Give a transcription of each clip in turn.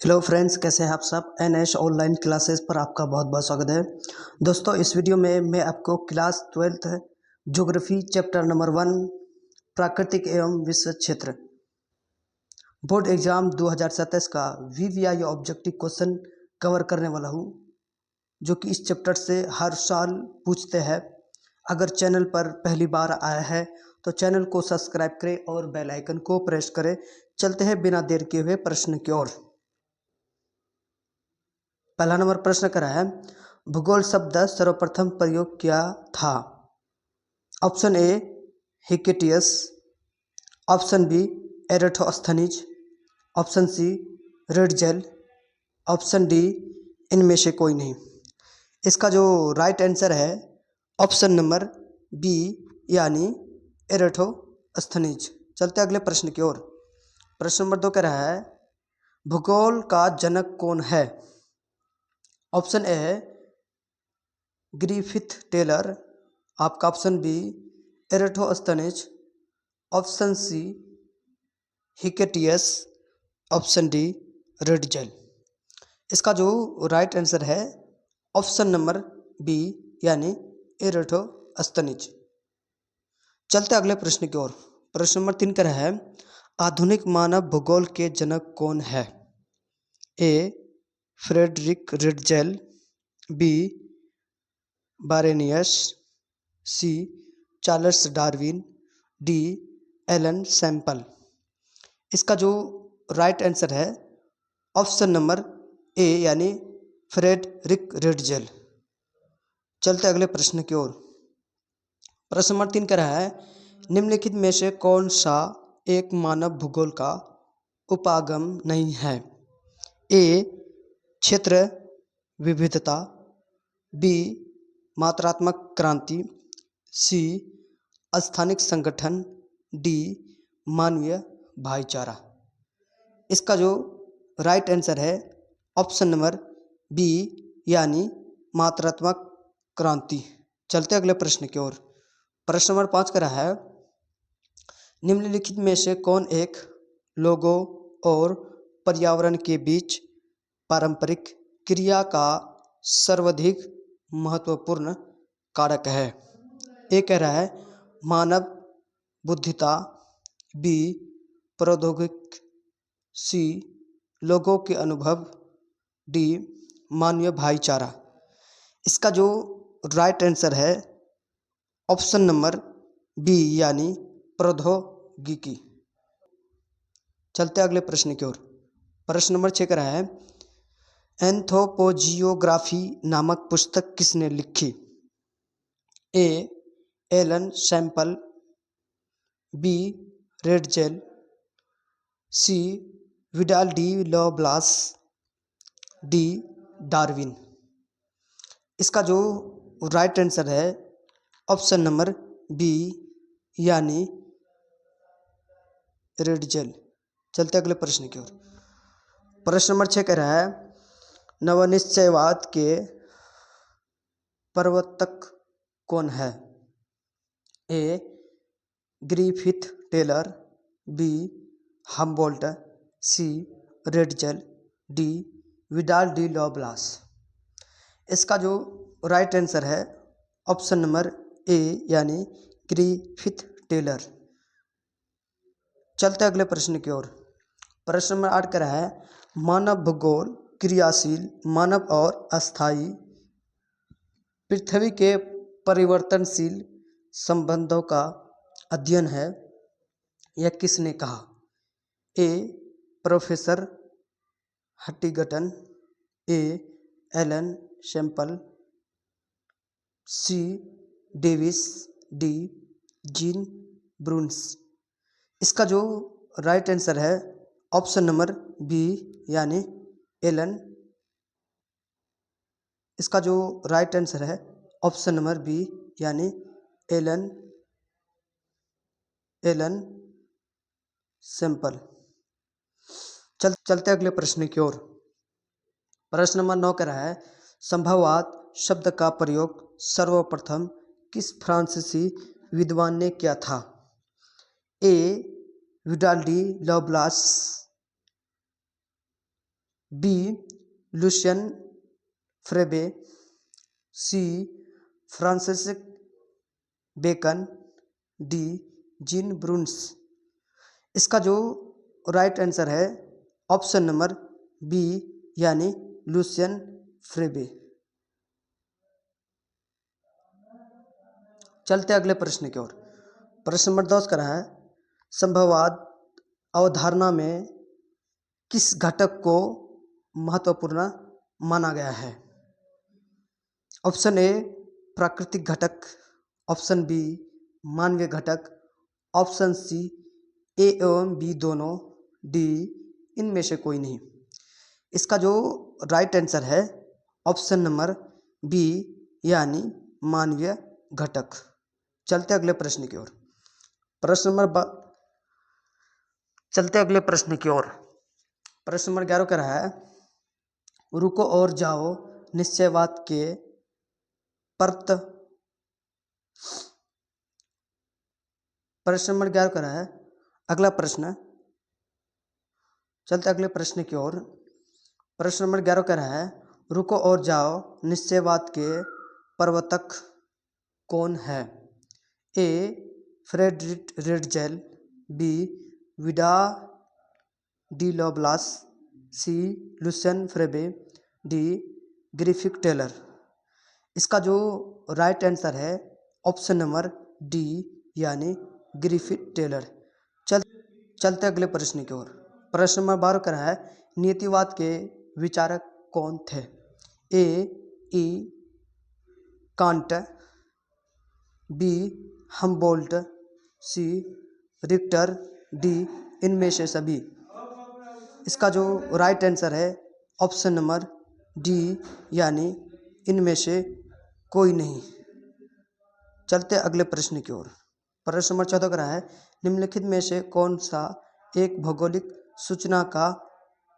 Hello friends, कैसे हैं आप सब। एनएच ऑनलाइन क्लासेस पर आपका बहुत बहुत स्वागत है। दोस्तों, इस वीडियो में मैं आपको class 12th geography chapter number 1 प्राकृतिक एवं विश्व क्षेत्र बोर्ड एग्जाम 2027 का वीवीआई ऑब्जेक्टिव क्वेश्चन कवर करने वाला हूं, जो कि इस चैप्टर से हर साल पूछते हैं। अगर चैनल पर पहली बार आया है तो चैनल को सब्सक्राइब करें और बेल आइकन को प्रेस करें। चलते हैं बिना देर किए हुए प्रश्न की ओर। पहला नंबर प्रश्न करा है, भूगोल शब्द सर्वप्रथम प्रयोग किया था। Option A Hecataeus, option B Eratosthenes, option C Ratzel, option D इनमें से कोई नहीं। इसका जो राइट आंसर है ऑप्शन नंबर बी यानी एरेथोस्थनीज। चलते अगले प्रश्न की ओर। प्रश्न नंबर 2 कह रहा है, भूगोल का जनक कौन है। ऑप्शन ए है ग्रिफिथ टेलर, आपका option B Eratosthenes, option C Hecataeus, option D Ratzel. इसका जो राइट आंसर है ऑप्शन नंबर बी यानी एरेथोस्थनीज। चलते अगले प्रश्न की ओर। प्रश्न नंबर 3 का है, आधुनिक मानव भूगोल के जनक कौन है। A Friedrich Ratzel, B Varenius, C Charles Darwin, D Ellen Semple. इसका जो राइट आंसर है ऑप्शन नंबर ए यानी फ्रेडरिक रेडजेल। चलते अगले प्रश्न की ओर। प्रश्न नंबर 3 कह रहा है, निम्नलिखित में से कौन सा एक मानव भूगोल का उपागम नहीं है। ए क्षेत्र विविधता, बी मात्रात्मक क्रांति, सी स्थानिक संगठन, डी मानवीय भाईचारा। इसका जो राइट आंसर है ऑप्शन नंबर बी यानी मात्रात्मक क्रांति। चलते अगले प्रश्न की ओर। प्रश्न नंबर 5 का रहा है, निम्नलिखित में से कौन एक लोगों और पर्यावरण के बीच पारंपरिक क्रिया का सर्वाधिक महत्वपूर्ण कारक है। ए कह रहा है मानव बुद्धिता, बी प्रौद्योगिक, सी लोगों के अनुभव, डी मानवीय भाईचारा। इसका जो राइट आंसर है ऑप्शन नंबर बी यानी प्रौद्योगिकी। चलते अगले प्रश्न की ओर। प्रश्न नंबर 6 का है, एंथ्रोपोजियोग्राफी नामक पुस्तक किसने लिखी। ए एलन सैम्पल, बी रेडजेल, सी विडाल डी लॉब्लास, डी डार्विन। इसका जो राइट आंसर है ऑप्शन नंबर बी यानी रेडजेल। चलते अगले प्रश्न की ओर। प्रश्न नंबर 6 कह रहा है, नवनिश्चयवाद के प्रवर्तक कौन है। ए ग्रिफिथ टेलर, बी हम्बोल्ट, सी रेडजेल, डी विडाल डी लॉब्लास। इसका जो राइट आंसर है ऑप्शन नंबर ए यानी ग्रिफिथ टेलर। चलते अगले प्रश्न की ओर। प्रश्न नंबर 8 का रहा है, मानव भूगोल क्रियाशील मानव और अस्थायी पृथ्वी के परिवर्तनशील संबंधों का अध्ययन है। यह किसने कहा। ए प्रोफेसर हटिगटन, ए एलन सैम्पल, सी डेविस, डी जीन ब्रून्स। इसका जो राइट आंसर है ऑप्शन नंबर बी यानी एलन। इसका जो राइट आंसर है ऑप्शन नंबर बी यानी एलन सैम्पल। चलते अगले प्रश्न की ओर। प्रश्न नंबर 9 कह रहा है, संभववाद शब्द का प्रयोग सर्वप्रथम किस फ्रांसीसी विद्वान ने किया था। ए विडाल डी लॉब्लास, बी लुशियन फ्रेबे, सी फ्रांसिस बेकन, डी जीन ब्रून्स। इसका जो राइट आंसर है ऑप्शन नंबर बी यानी लुशियन फ्रेबे। चलते अगले प्रश्न की ओर। प्रश्न नंबर 10 का है संभववाद अवधारणा में किस घटक को महत्वपूर्ण माना गया है? ऑप्शन ए प्राकृतिक घटक, ऑप्शन बी मानवीय घटक, ऑप्शन सी ए एवं बी दोनों, डी इनमें से कोई नहीं। इसका जो राइट आंसर है ऑप्शन नंबर बी यानी मानवीय घटक। चलते अगले प्रश्न की ओर। चलते अगले प्रश्न की ओर। प्रश्न नंबर 11 कह रहा है रुको और जाओ निश्चयवाद के परत। प्रश्न नंबर 11 कह रहा है अगला प्रश्न। चलते अगले प्रश्न की ओर। प्रश्न नंबर 11 कह रहा है रुको और जाओ निश्चयवाद के प्रवर्तक कौन है? ए फ्रेडरिक रेडजेल, बी विडा डी लॉबलास, सी लुशियन फ्रेबे, डी ग्रिफिथ टेलर। इसका जो राइट आंसर है ऑप्शन नंबर डी यानी ग्रिफिथ टेलर। चलते अगले प्रश्न की ओर। प्रश्न नंबर 12 का है नीतिवाद के विचारक कौन थे? A E Kant, B Humboldt, C Ritter, D इनमें से सभी। इसका जो राइट आंसर है ऑप्शन नंबर डी यानी इनमें से कोई नहीं। चलते अगले प्रश्न की ओर। प्रश्न नंबर 14 का है निम्नलिखित में से कौन सा एक भौगोलिक सूचना का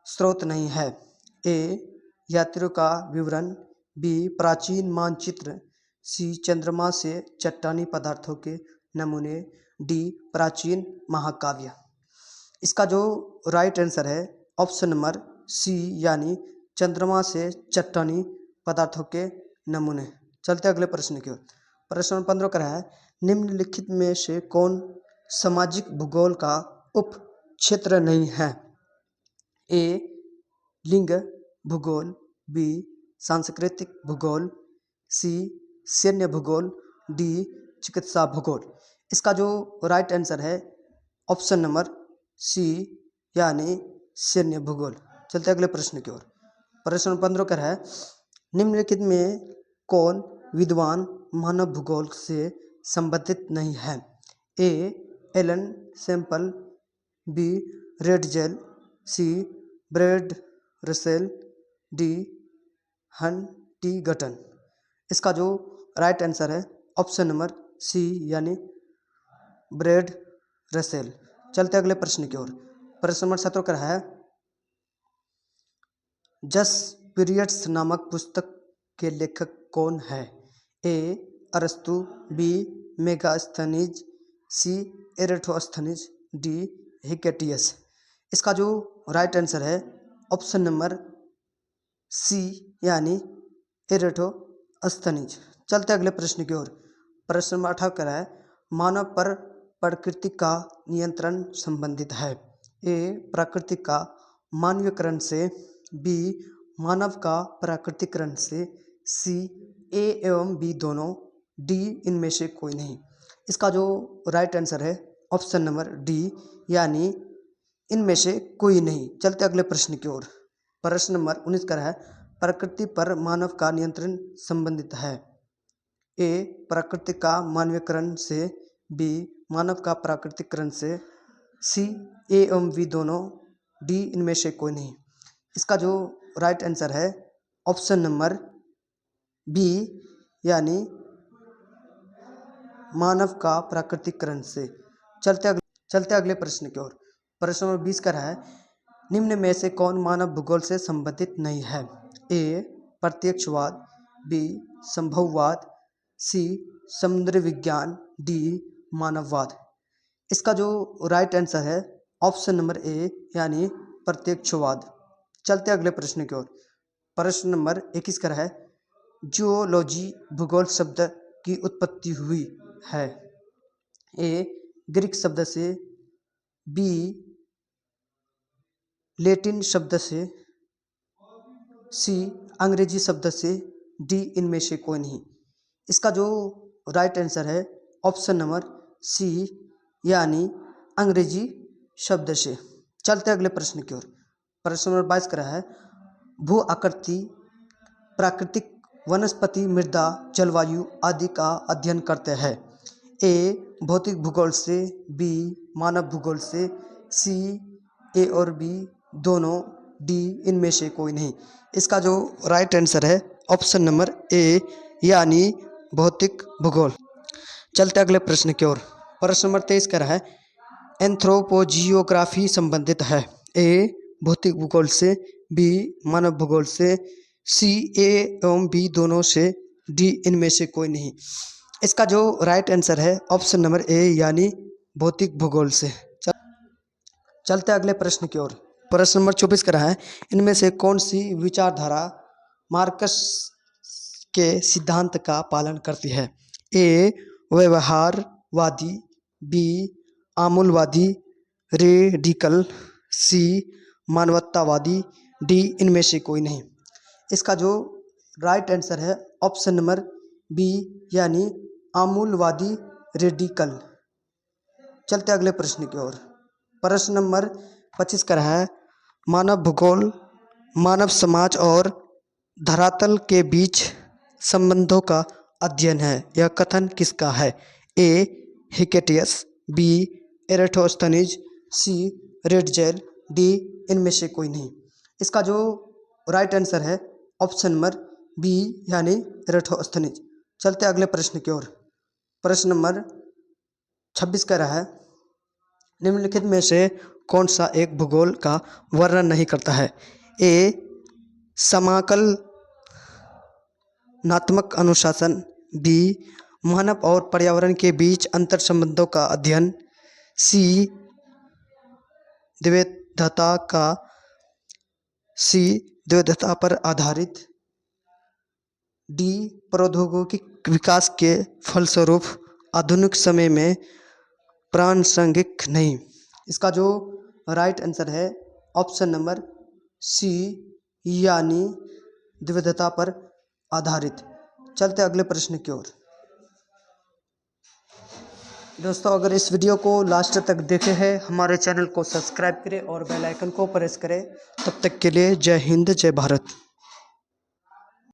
स्रोत नहीं है? ए यात्रियों का विवरण, बी प्राचीन मानचित्र, सी चंद्रमा से चट्टानी पदार्थों के नमूने, डी प्राचीन महाकाव्य। इसका जो राइट आंसर है ऑप्शन नंबर सी यानी चंद्रमा से चट्टानी पदार्थों के नमूने। चलते अगले प्रश्न की ओर। प्रश्न नंबर 15 का है निम्नलिखित में से कौन सामाजिक भूगोल का उप क्षेत्र नहीं है? ए लिंग भूगोल, बी सांस्कृतिक भूगोल, सी सैन्य भूगोल, डी चिकित्सा भूगोल। इसका जो राइट आंसर है ऑप्शन नंबर सी यानी सैन्य भूगोल। चलते अगले प्रश्न की ओर। प्रश्न नंबर 15 का है निम्नलिखित में कौन विद्वान मानव भूगोल से संबंधित नहीं है? ए एलन सैंपल, बी रेडजेल, सी ब्रैड रसेल, डी हंटिंगटन। इसका जो राइट आंसर है ऑप्शन नंबर सी यानी ब्रैड रसेल। चलते अगले प्रश्न की ओर। प्रश्न नंबर 17 का है जस पीरियड्स नामक पुस्तक के लेखक कौन है? ए अरस्तु, बी मेगास्थनीज, सी एरेटोस्थनीज, डी हिकेटियस। इसका जो राइट आंसर है ऑप्शन नंबर सी यानी एरेटोस्थनीज। चलते अगले प्रश्न की ओर। प्रश्न नंबर 18 का है मानव पर प्रकृति का नियंत्रण संबंधित है? ए प्रकृति का मानवीयकरण से, बी मानव का प्राकृतिकरण से, सी ए एवं बी दोनों, डी इनमें से कोई नहीं। इसका जो राइट आंसर है ऑप्शन नंबर डी यानी इनमें से कोई नहीं। चलते अगले प्रश्न की ओर। प्रश्न नंबर 19 का है प्रकृति पर मानव का नियंत्रण संबंधित है? ए प्रकृति का मानवीयकरण से, बी मानव का प्राकृतिकरण से, सी ए एवं बी दोनों, डी इनमें से कोई नहीं। इसका जो राइट आंसर है ऑप्शन नंबर बी यानी मानव का प्राकृतिकरण से। चलते अगले प्रश्न की ओर। प्रश्न नंबर 20 का है निम्न में से कौन मानव भूगोल से संबंधित नहीं है? ए प्रत्यक्षवाद, बी संभववाद, सी समुद्र विज्ञान, डी मानववाद। इसका जो राइट आंसर है ऑप्शन नंबर ए यानी प्रत्यक्षवाद। चलते अगले प्रश्न की ओर। प्रश्न नंबर 21 का है, जियोलॉजी भूगोल शब्द की उत्पत्ति हुई है। ए ग्रीक शब्द से, बी लैटिन शब्द से, सी अंग्रेजी शब्द से, डी इनमें से कोई नहीं। इसका जो राइट आंसर है ऑप्शन नंबर सी यानी अंग्रेजी शब्द से। चलते अगले प्रश्न की ओर। प्रश्न नंबर 22 का है, भू आकृति प्राकृतिक वनस्पति मृदा जलवायु आदि का अध्ययन करते हैं। ए भौतिक भूगोल से, बी मानव भूगोल से, सी ए और बी दोनों, डी इनमें से कोई नहीं। इसका जो राइट आंसर है ऑप्शन नंबर ए यानी भौतिक भूगोल। चलते अगले प्रश्न की ओर। प्रश्न नंबर 23 का है, एंथ्रोपोजियोग्राफी संबंधित है। ए भौतिक भूगोल से, बी मानव भूगोल से, सी ए एवं बी दोनों से, डी इनमें से कोई नहीं। इसका जो राइट आंसर है ऑप्शन नंबर ए यानी भौतिक भूगोल से। चलते अगले प्रश्न की ओर। प्रश्न नंबर 24 का है, इनमें से कौन सी विचारधारा मार्क्स के सिद्धांत का पालन करती है। ए व्यवहारवादी, बी आमूलवादी रेडिकल, सी मानवतावादी, डी इनमें से कोई नहीं। इसका जो राइट आंसर है ऑप्शन नंबर बी यानी आमूलवादी रेडिकल। चलते अगले प्रश्न की ओर। प्रश्न नंबर 25 का है, मानव भूगोल मानव समाज और धरातल के बीच संबंधों का अध्ययन है। यह कथन किसका है। ए हिकेटियस, बी एरेटोस्थनीज, सी रेडजेल, डी इनमें से कोई नहीं। इसका जो राइट आंसर है ऑप्शन नंबर बी यानी एरेटोस्थनीज। चलते अगले प्रश्न की ओर। प्रश्न नंबर 26 का है, निम्नलिखित में से कौन सा एक भूगोल का वर्णन नहीं करता है। ए समाकलनात्मक अनुशासन, बी मानव और पर्यावरण के बीच अंतर संबंधों का अध्ययन, सी द्वैधता पर आधारित, डी प्रौद्योगिक विकास के फलस्वरूप आधुनिक समय में प्रासंगिक नहीं। इसका जो राइट आंसर है ऑप्शन नंबर सी यानी द्वैधता पर आधारित। चलते अगले प्रश्न की ओर। दोस्तों, अगर इस वीडियो को लास्ट तक देखे हैं, हमारे चैनल को सब्सक्राइब करें और बेल आइकन को प्रेस करें। तब तक के लिए जय हिंद, जय भारत।